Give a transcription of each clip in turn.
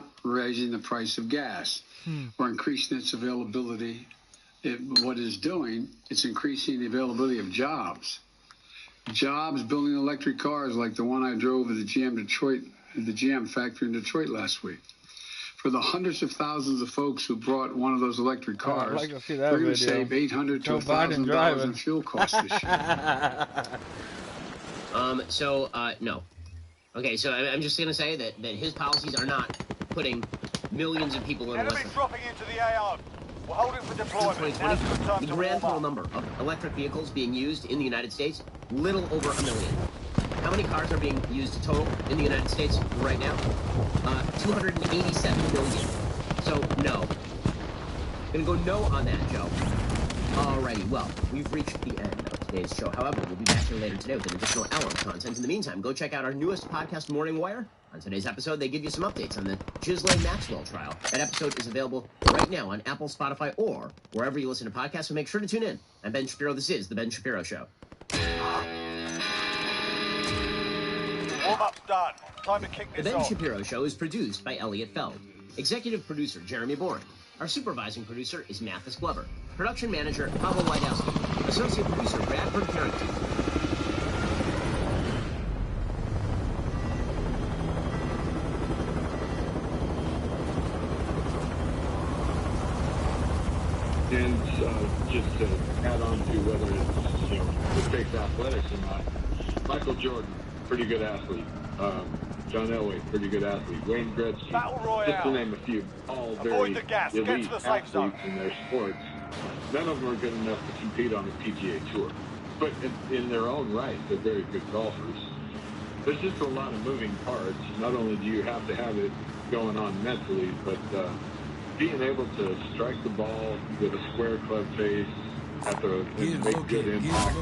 not raising the price of gas or increasing its availability. What it's doing, it's increasing the availability of jobs. Jobs building electric cars like the one I drove at the GM factory in Detroit last week. For the hundreds of thousands of folks who brought one of those electric cars, they're going to save $800 to $1,000 in fuel costs this year. No. Okay, so I'm just going to say that his policies are not putting millions of people in electric. Dropping into the AO. We're holding for deployment. 2020, the grand total number of electric vehicles being used in the United States, little over 1 million. How many cars are being used total in the United States right now? 287 million. So, no. Gonna go no on that, Joe. Alrighty, well, we've reached the end of today's show. However, we'll be back here later today with an additional hour of content. In the meantime, go check out our newest podcast, Morning Wire. On today's episode, they give you some updates on the Ghislaine Maxwell trial. That episode is available right now on Apple, Spotify, or wherever you listen to podcasts, so make sure to tune in. I'm Ben Shapiro. This is The Ben Shapiro Show. Warm-up's done. Time to kick this The Ben off. Shapiro Show is produced by Elliot Feld. Executive producer, Jeremy Boring. Our supervising producer is Mathis Glover. Production manager, Pablo Wydowski. Associate producer, Bradford Carrington. And just to add on to whether it's, it takes athletics or not, Michael Jordan, pretty good athlete. John Elway, pretty good athlete. Wayne Gretzky, just to name a few, all very elite athletes in their sports. None of them are good enough to compete on the PGA Tour. But in their own right, they're very good golfers. There's just a lot of moving parts. Not only do you have to have it going on mentally, but being able to strike the ball with a square club face and make good impact.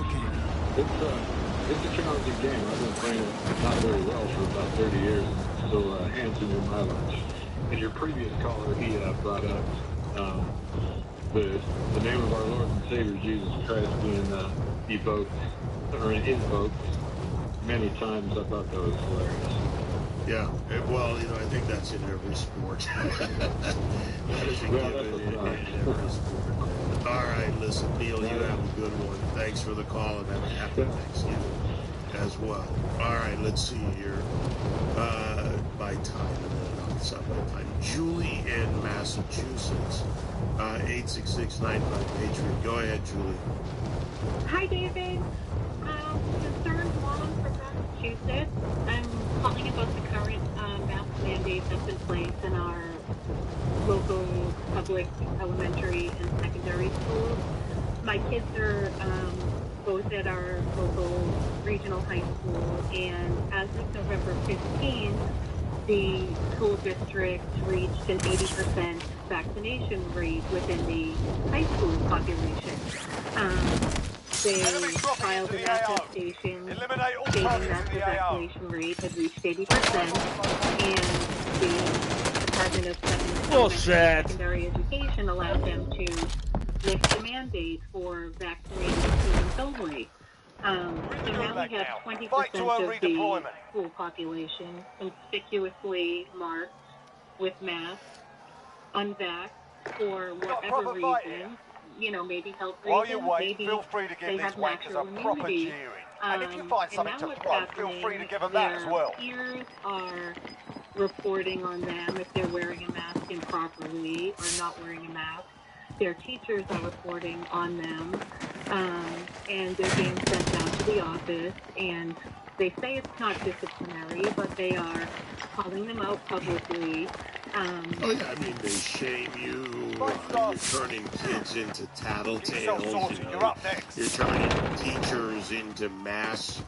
It's a challenging game. I've been playing it not very well for about 30 years. Still handsome in my lunch. And your previous caller, he brought up the name of our Lord and Savior Jesus Christ being evoked or invoked many times. I thought that was hilarious. Yeah, well, I think that's in every sport. That is a given in every sport. All right, listen, Neil, you have a good one. Thanks for the call, and have a happy Thanksgiving as well. All right, let's see here. By time, it's not by time. Julie in Massachusetts, 866-95-PATRIOT. Go ahead, Julie. Hi, David. Concerned mom from Massachusetts. I'm calling about the current mask mandate that's in place in our local public elementary and secondary schools. My kids are both at our local regional high school, and as of November 15th, the school district reached an 80% vaccination rate within the high school population. They filed an attestation stating that the vaccination rate had reached 80%, and the Department of Secondary Education allowed them to lift the mandate for vaccinated students only. So now we have 20% of the school population conspicuously marked with masks, unvaxxed, for whatever reason. Maybe health reasons, While you wait, maybe feel free to give they these have wankers a natural proper immunity. cheering. And if you find something to throw, feel free to give them that as well. Their peers are reporting on them if they're wearing a mask improperly or not wearing a mask. Their teachers are reporting on them, and they're being sent down to the office, and they say it's not disciplinary, but they are calling them out publicly. They shame you. You're turning kids into tattletales. You're up next. You're turning teachers into mass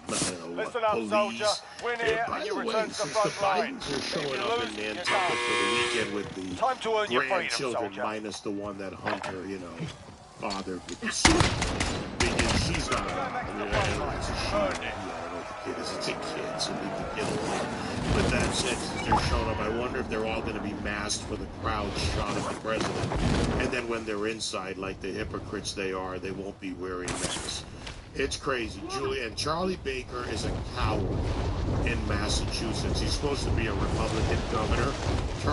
Listen up, soldier. Win here, by and the you way, return to the since the front line. Bidens are showing If up you in lose, you're Nantucket done. for the weekend with the Time to earn your freedom, grandchildren, soldier. minus the one that Hunter, fathered with the son. Because she's not it's a she. I don't know what the kid is. It's a kid, so leave the kid alone. But that said, since they're showing up, I wonder if they're all going to be masked for the crowd shot at the president. And then when they're inside, like the hypocrites they are, they won't be wearing masks. It's crazy, Julie. And Charlie Baker is a coward in Massachusetts. He's supposed to be a Republican governor,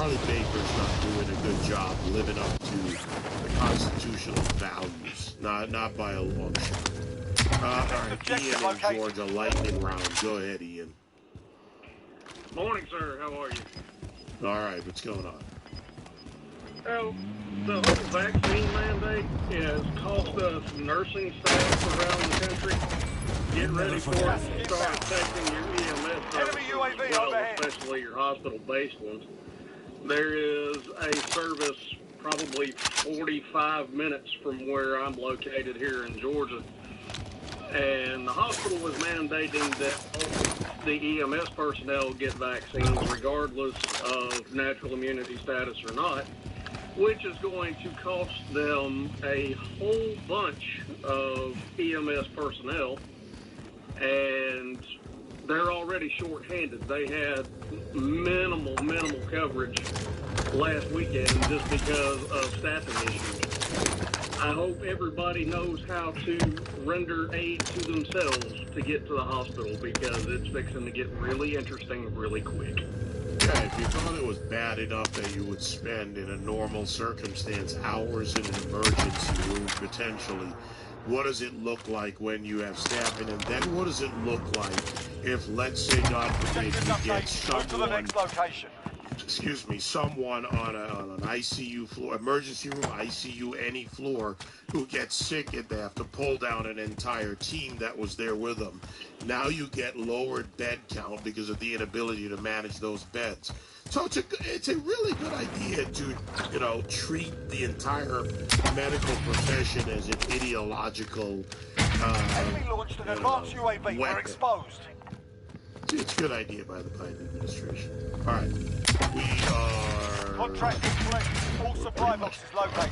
Charlie Baker's not doing a good job living up to the constitutional values. Not by a long shot. All right, Ian in Georgia, lightning round. Go ahead, Ian. Morning, sir. How are you? All right, what's going on? Well, the whole vaccine mandate has cost us nursing staff around the country. Get ready for it. Start affecting your EMS services as well, especially your hospital-based ones. There is a service probably 45 minutes from where I'm located here in Georgia. And the hospital is mandating that the EMS personnel get vaccines regardless of natural immunity status or not, which is going to cost them a whole bunch of EMS personnel. And they're already short-handed. They had minimal coverage last weekend just because of staffing issues. I hope everybody knows how to render aid to themselves to get to the hospital because it's fixing to get really interesting really quick. Yeah, if you thought it was bad enough that you would spend in a normal circumstance hours in an emergency room potentially, what does it look like when you have staffing? And then what does it look like if, let's say, God forbid, you get someone, someone on an ICU floor, emergency room, ICU, any floor, who gets sick and they have to pull down an entire team that was there with them. Now you get lowered bed count because of the inability to manage those beds. So it's a really good idea to, treat the entire medical profession as an ideological Enemy launched an advanced UAV. weapon. We're exposed. It's a good idea by the Biden administration. All right. We are... Contract complete. All supply boxes located.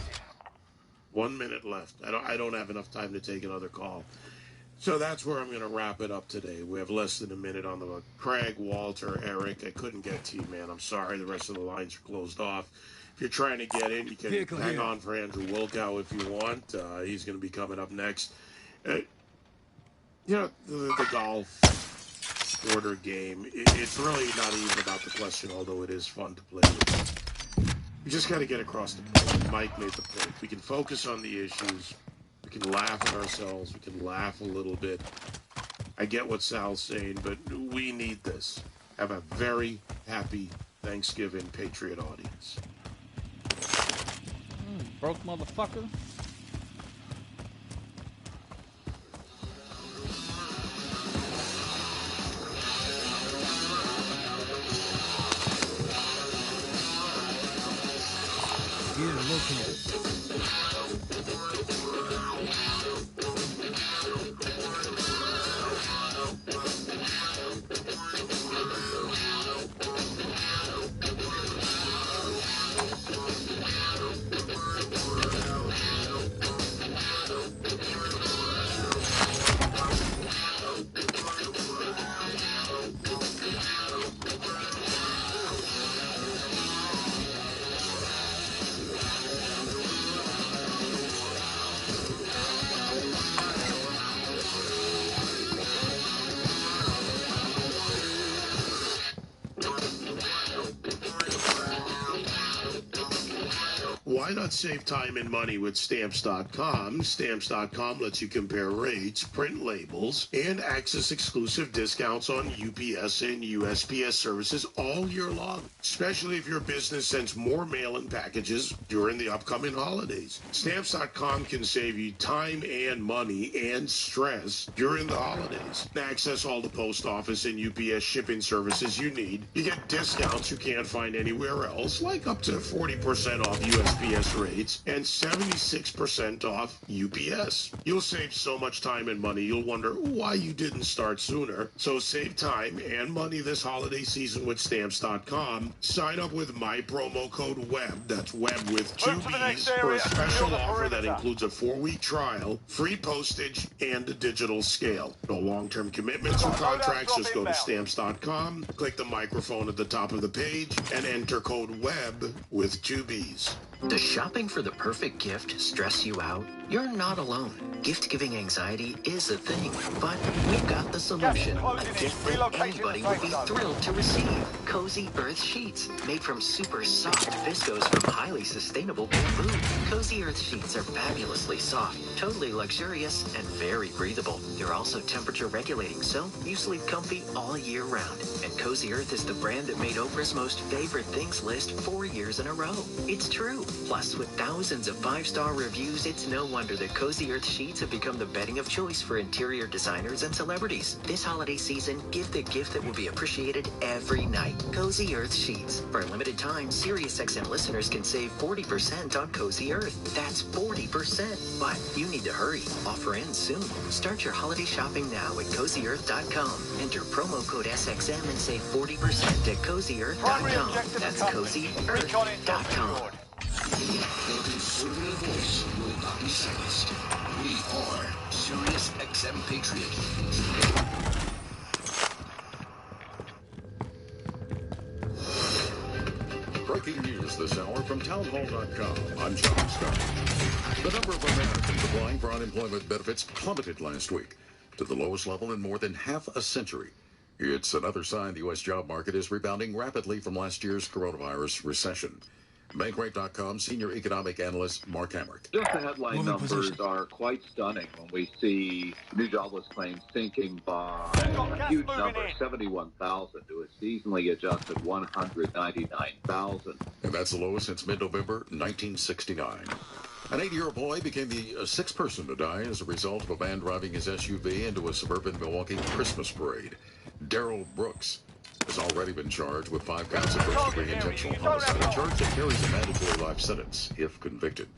1 minute left. I don't have enough time to take another call. So that's where I'm going to wrap it up today. We have less than a minute on the book. Craig, Walter, Eric, I couldn't get to you, man. I'm sorry. The rest of the lines are closed off. If you're trying to get in, you can hang on for Andrew Wilkow if you want. He's going to be coming up next. The golf order game, it's really not even about the question, although it is fun to play with. We just got to get across the point. Mike made the point. We can focus on the issues. We can laugh at ourselves. We can laugh a little bit. I get what Sal's saying, but we need this. Have a very happy Thanksgiving, Patriot audience. Broke motherfucker. Get located. Why not save time and money with Stamps.com? Stamps.com lets you compare rates, print labels, and access exclusive discounts on UPS and USPS services all year long, especially if your business sends more mail-in packages during the upcoming holidays. Stamps.com can save you time and money and stress during the holidays. Access all the post office and UPS shipping services you need. You get discounts you can't find anywhere else, like up to 40% off USPS rates and 76% off UPS. You'll save so much time and money, you'll wonder why you didn't start sooner. So save time and money this holiday season with Stamps.com. Sign up with my promo code WEB, that's WEB with 2 B's, for a special offer that includes a 4-week trial, free postage, and a digital scale. No long-term commitments or contracts, just go to Stamps.com, click the microphone at the top of the page, and enter code WEB with 2 B's. Does shopping for the perfect gift stress you out? You're not alone. Gift-giving anxiety is a thing, but we've got the solution. A gift that anybody would be thrilled to receive. Cozy Earth Sheets, made from super soft viscose from highly sustainable bamboo. Cozy Earth Sheets are fabulously soft, totally luxurious, and very breathable. They're also temperature regulating, so you sleep comfy all year round. And Cozy Earth is the brand that made Oprah's most favorite things list 4 years in a row. It's true. Plus, with thousands of 5-star reviews, it's no wonder that Cozy Earth Sheets have become the bedding of choice for interior designers and celebrities. This holiday season, give the gift that will be appreciated every night. Cozy Earth Sheets. For a limited time, SiriusXM listeners can save 40% on Cozy Earth. That's 40%. But you need to hurry. Offer ends soon. Start your holiday shopping now at CozyEarth.com. Enter promo code SXM and save 40% at CozyEarth.com. That's CozyEarth.com. The conservative voice will not be silenced. We are Sirius XM Patriot. Breaking news this hour from townhall.com. I'm John Scott. The number of Americans applying for unemployment benefits plummeted last week to the lowest level in more than half a century. It's another sign the U.S. job market is rebounding rapidly from last year's coronavirus recession. Bankrate.com senior economic analyst Mark Hamrick. Just the headline numbers are quite stunning when we see new jobless claims sinking by a huge number, 71,000 to a seasonally adjusted 199,000. And that's the lowest since mid-November 1969. An 8-year-old boy became the sixth person to die as a result of a man driving his SUV into a suburban Milwaukee Christmas parade. Daryl Brooks has already been charged with 5 counts of first-degree intentional homicide, a charge that carries a mandatory life sentence if convicted.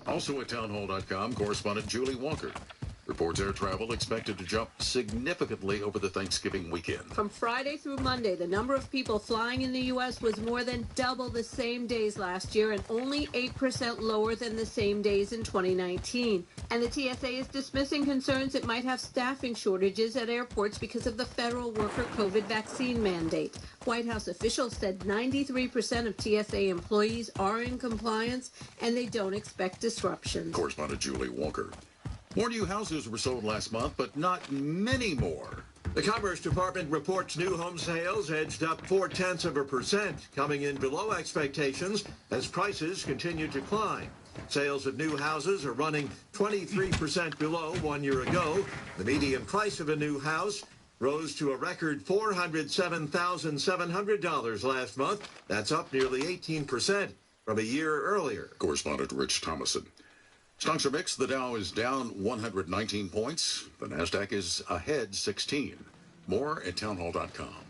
Also at townhall.com, correspondent Julie Walker reports air travel expected to jump significantly over the Thanksgiving weekend. From Friday through Monday, the number of people flying in the U.S. was more than double the same days last year and only 8% lower than the same days in 2019. And the TSA is dismissing concerns it might have staffing shortages at airports because of the federal worker COVID vaccine mandate. White House officials said 93% of TSA employees are in compliance and they don't expect disruptions. Correspondent Julie Walker. More new houses were sold last month, but not many more. The Commerce Department reports new home sales edged up 0.4%, coming in below expectations as prices continue to climb. Sales of new houses are running 23% below 1 year ago. The median price of a new house rose to a record $407,700 last month. That's up nearly 18% from a year earlier. Correspondent Rich Thomason. Stocks are mixed. The Dow is down 119 points. The NASDAQ is ahead 16. More at townhall.com.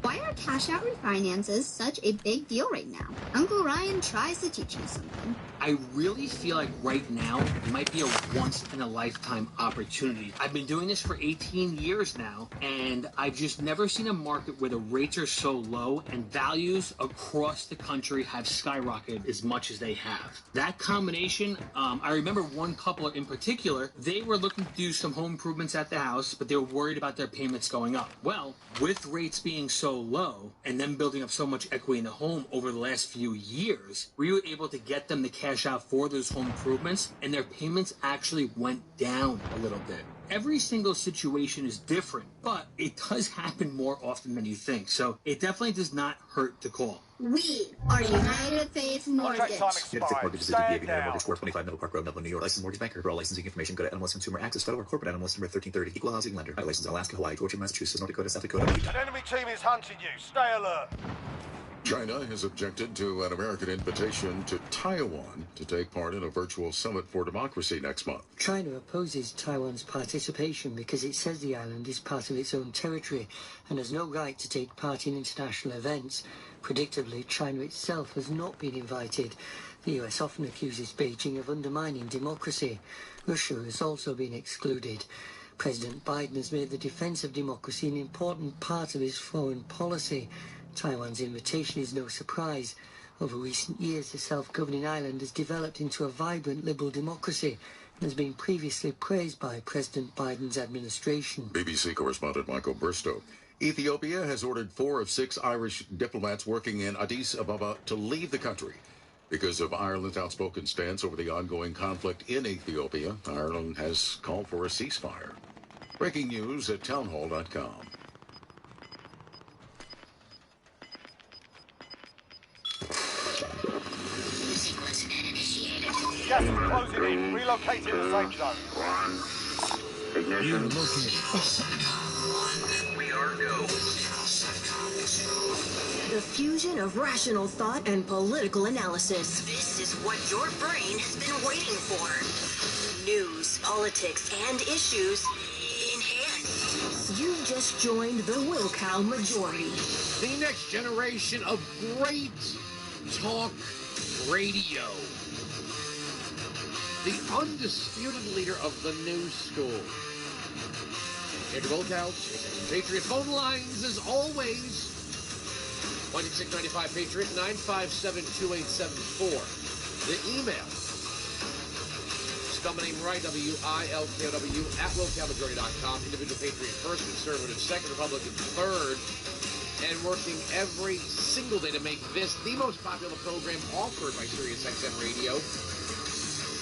Why are cash-out refinances such a big deal right now? Uncle Ryan tries to teach me something. I really feel like right now might be a once-in-a-lifetime opportunity. I've been doing this for 18 years now, and I've just never seen a market where the rates are so low and values across the country have skyrocketed as much as they have. That combination, I remember one couple in particular, they were looking to do some home improvements at the house, but they were worried about their payments going up. Well, with rates being so low and them building up so much equity in the home over the last few years, we were able to get them the cash out for those home improvements, and their payments actually went down a little bit. Every single situation is different, but it does happen more often than you think, so it definitely does not hurt to call. We are United Faith Mortgage. United States Mortgage is DBA United Mortgage Corp. 25 Middle Park Road, Dublin, New York. Licensed mortgage banker. For all licensing information, go to NMLS Consumer Access Federal or Corporate NMLS number 1330. Equal housing lender. License Alaska, Hawaii, Georgia, Massachusetts, North Dakota, South Dakota. An enemy team is hunting you. Stay alert. China has objected to an American invitation to Taiwan to take part in a virtual summit for democracy next month. China opposes Taiwan's participation because it says the island is part of its own territory and has no right to take part in international events. Predictably, China itself has not been invited. The US often accuses Beijing of undermining democracy. Russia has also been excluded. President Biden has made the defense of democracy an important part of his foreign policy. Taiwan's invitation is no surprise. Over recent years, the self-governing island has developed into a vibrant liberal democracy and has been previously praised by President Biden's administration. BBC correspondent Michael Bristow. Ethiopia has ordered 4 of 6 Irish diplomats working in Addis Ababa to leave the country because of Ireland's outspoken stance over the ongoing conflict in Ethiopia. Ireland has called for a ceasefire. Breaking news at townhall.com. Gas is closing in. Relocate to the safe zone. Ignition. We are go. The fusion of rational thought and political analysis. This is what your brain has been waiting for. News, politics, and issues in hand. You just joined the Wilcow Majority. The next generation of great talk radio. The undisputed leader of the new school. Andrew Wilcow, Patriot phone lines as always. 1-695 Patriot 957-2874. The email. Spell my name right, WILKOW at WilcowMajority.com. Individual Patriot first, conservative second, Republican third. And working every single day to make this the most popular program offered by SiriusXM Radio.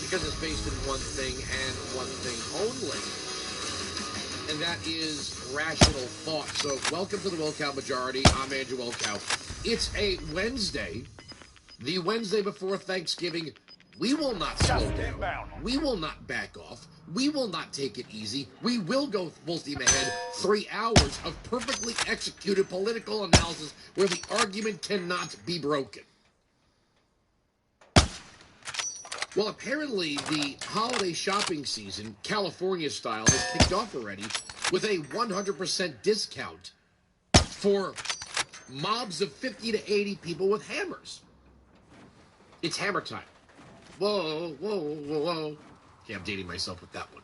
Because it's based in one thing and one thing only. And that is rational thought. So welcome to the Wilcow Majority. I'm Andrew Wilcow. It's a Wednesday. The Wednesday before Thanksgiving. We will not slow down. We will not back off. We will not take it easy. We will go full steam ahead. 3 hours of perfectly executed political analysis where the argument cannot be broken. Well, apparently the holiday shopping season, California style, has kicked off already with a 100% discount for mobs of 50 to 80 people with hammers. It's hammer time. Whoa, whoa, whoa, whoa. Okay, I'm dating myself with that one.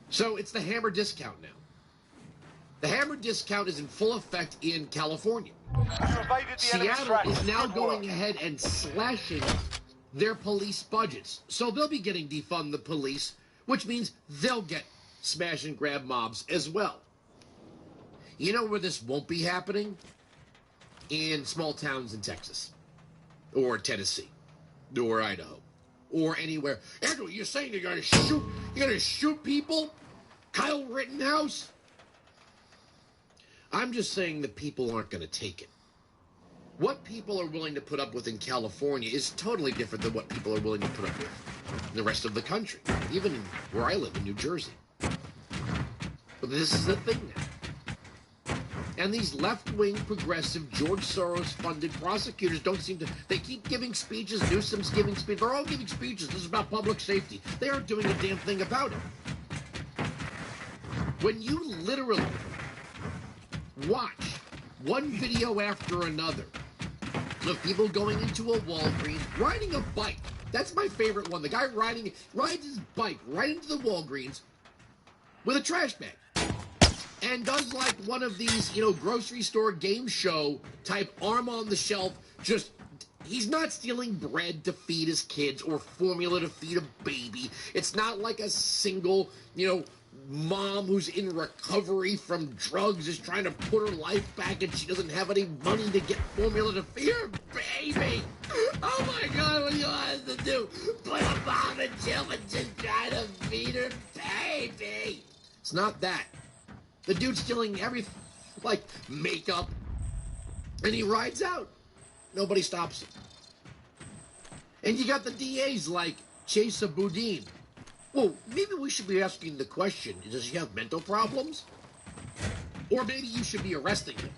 So it's the hammer discount now. The hammer discount is in full effect in California. Seattle is now going ahead and slashing their police budgets. So they'll be getting defund the police, which means they'll get smash and grab mobs as well. You know where this won't be happening? In small towns in Texas. Or Tennessee. Or Idaho. Or anywhere. Andrew, you're saying you're gonna shoot people? Kyle Rittenhouse? I'm just saying that people aren't going to take it. What people are willing to put up with in California is totally different than what people are willing to put up with in the rest of the country, even where I live in New Jersey. But this is the thing now. And these left-wing, progressive, George Soros-funded prosecutors don't seem to... They keep giving speeches. Newsom's giving speeches. They're all giving speeches. This is about public safety. They aren't doing a damn thing about it. When you literally watch one video after another of people going into a Walgreens, riding a bike. That's my favorite one. The guy rides his bike right into the Walgreens with a trash bag. And does like one of these, grocery store game show type arm on the shelf. He's not stealing bread to feed his kids or formula to feed a baby. It's not like a single, mom who's in recovery from drugs is trying to put her life back and she doesn't have any money to get formula to feed her baby. Oh my God, what do you want us to do? Put a mom in jail and just try to feed her baby. It's not that. The dude's stealing everything, like makeup, and he rides out. Nobody stops him. And you got the DAs like Chesa Boudin. Well, maybe we should be asking the question, does he have mental problems? Or maybe you should be arresting him.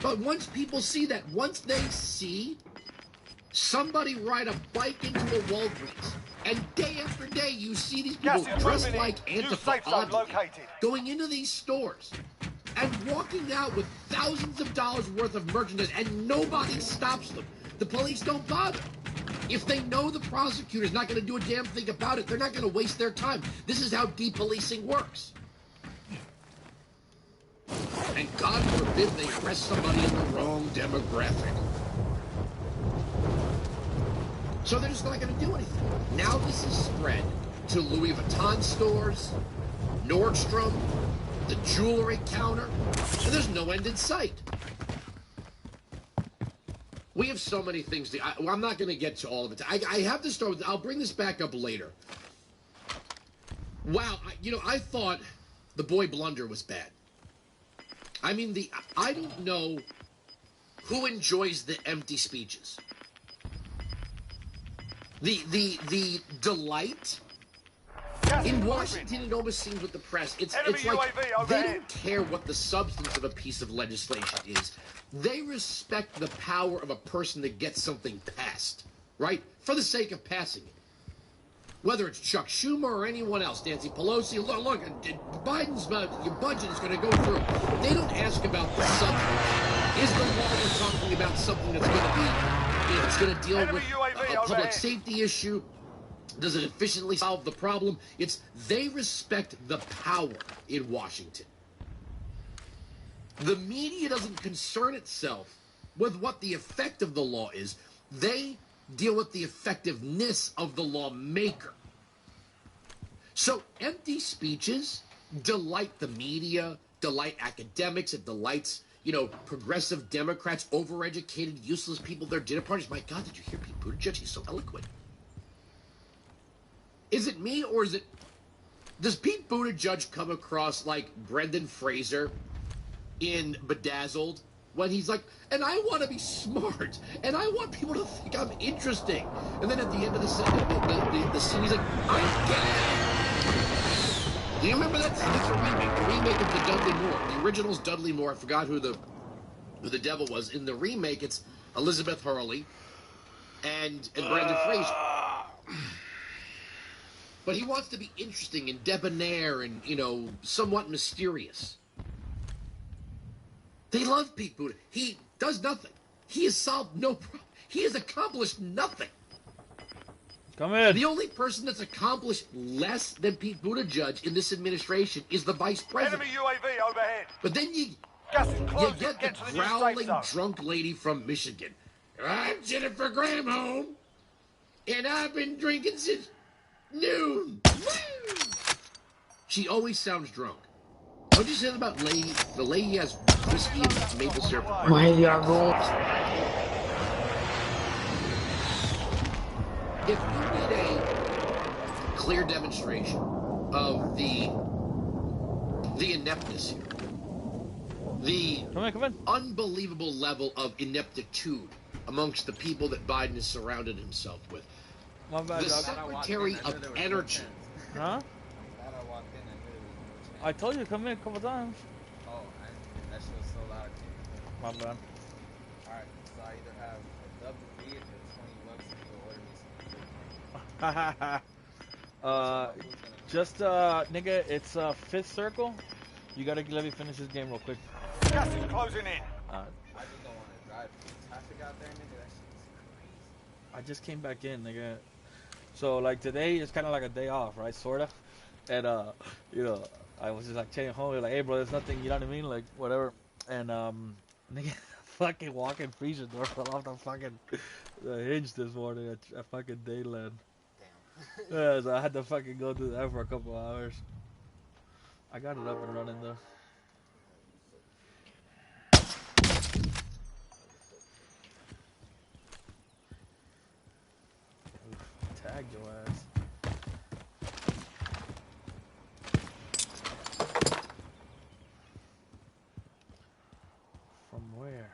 But once people see that, once they see somebody ride a bike into a Walgreens, and day after day you see these people dressed like Antifa going into these stores and walking out with thousands of dollars worth of merchandise, and nobody stops them. The police don't bother. If they know the prosecutor's not going to do a damn thing about it, they're not going to waste their time. This is how depolicing works. And God forbid they arrest somebody in the wrong demographic. So they're just not going to do anything. Now this is spread to Louis Vuitton stores, Nordstrom, the jewelry counter, and there's no end in sight. We have so many things to... I'm not going to get to all of it. I have to start with... I'll bring this back up later. Wow, I thought the boy blunder was bad. I mean, I don't know who enjoys the empty speeches. The delight in Washington, it almost seems with the press, it's like they don't care what the substance of a piece of legislation is. They respect the power of a person to get something passed, right? For the sake of passing it. Whether it's Chuck Schumer or anyone else, Nancy Pelosi, look, Biden's your budget is going to go through. They don't ask about the substance. Is the law we're talking about something that's going to be, it's going to deal with a public safety issue? Does it efficiently solve the problem? They respect the power in Washington. The media doesn't concern itself with what the effect of the law is. They deal with the effectiveness of the lawmaker. So empty speeches delight the media, delight academics, it delights, progressive Democrats, overeducated, useless people at their dinner parties. My God, did you hear Pete Buttigieg? He's so eloquent. Is it me, or does Pete Buttigieg come across like Brendan Fraser in Bedazzled, when he's like, and I want to be smart, and I want people to think I'm interesting, and then at the end of the scene, he's like, I'm gay. Do you remember that? It's a remake of the Dudley Moore. The original's Dudley Moore. I forgot who the devil was. In the remake, it's Elizabeth Hurley and Brendan Fraser. But he wants to be interesting and debonair and, somewhat mysterious. They love Pete Buttigieg. He does nothing. He has solved no problem. He has accomplished nothing. Come in. The only person that's accomplished less than Pete Buttigieg in this administration is the vice president. Enemy UAV overhead. But then you get the growling drunk lady from Michigan. I'm Jennifer Granholm, and I've been drinking since noon. She always sounds drunk. What'd you say about lady? The lady has whiskey and maple syrup. Why y'all going? If we did a clear demonstration of the ineptness here, the unbelievable level of ineptitude amongst the people that Biden has surrounded himself with, the Secretary of Energy. Huh? I told you to come in a couple times. Oh, that shit was so loud. My bad. Alright, so I either have a double beer for $20 to order me some. Just nigga, it's fifth circle. You gotta let me finish this game real quick. Gas is closing in. I just don't want to drive traffic out there, nigga. That shit is crazy. I just came back in, nigga. So like today is kind of like a day off, right? Sorta. And I was just like telling homie like, hey bro, there's nothing, you know what I mean? Like whatever. And nigga, fucking walking freezer door fell off the hinge this morning at fucking Dayland. Damn. Yeah, so I had to fucking go do that for a couple hours. I got it up and running though. Oof, tagged your ass. From where?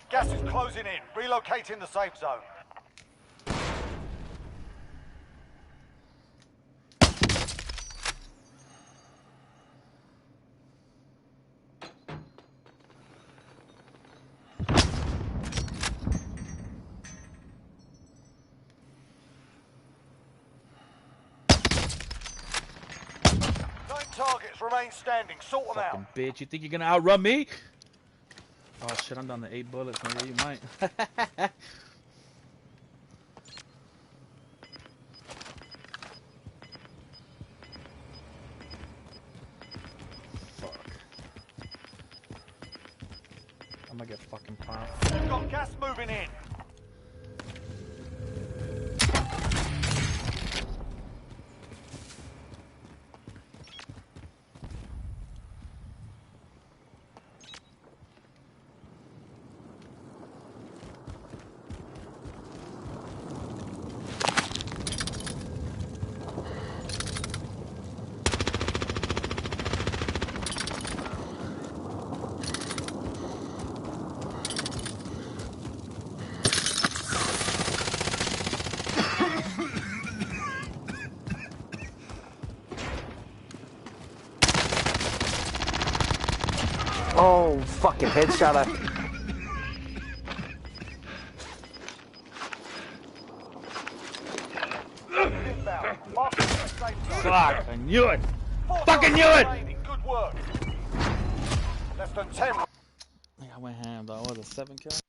Gas is closing in. Relocating the safe zone. Targets remain standing. Sort them out. Fucking bitch, you think you're gonna outrun me? Oh shit, I'm down to 8 bullets, nigga. You might. Fuck. I'm gonna get fucking popped. We've got gas moving in. Oh, fucking headshot. Fuck, I knew it. Fucking knew it. Good work. Less than 10. I got my hand, though. What was it, 7 kills?